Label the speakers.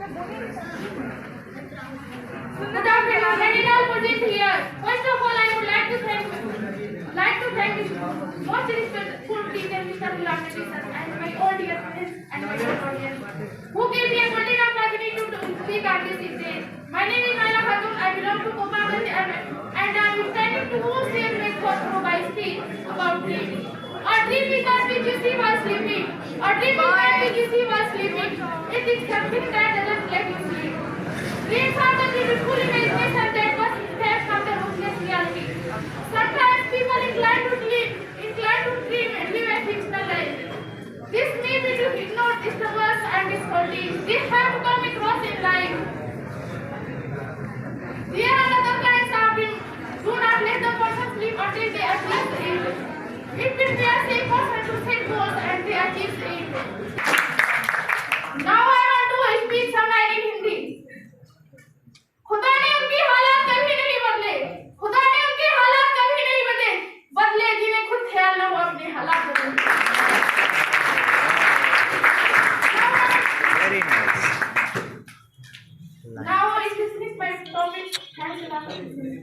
Speaker 1: Good afternoon, let it all present here. First of all, I would like to thank most respectful teacher, Mr. Ghulam and my old dear friends and my old audience, who gave me a golden opportunity to speak at this stage. My name is Naila Khatun. I belong to Kopagandi and I am standing to share my thoughts through my speech about dreaming. A dream is that which you see while sleeping. A dream is that which you see while sleeping. It is something that doesn't let you sleep. Dreams are the beautiful imagination that must stand from the ruthless reality. Sometimes people incline to dream and live a fictional life. This may be to ignore disturbance and difficulties. They have come across in life. There are other kinds of dreams. Do not let the person sleep until they achieve the aim. It prepares a person to set goals and they achieve the aim. Now I want to speak some line in Hindi. खुदा ने उनकी हालात कभी नहीं बदले, खुदा ने उनके हालात कभी नहीं बदले जिन्हें खुद ख्याल न हो अपने हालात बदलने।
Speaker 2: Very nice.
Speaker 1: Now I dismiss my topic. Thanks a lot for listening.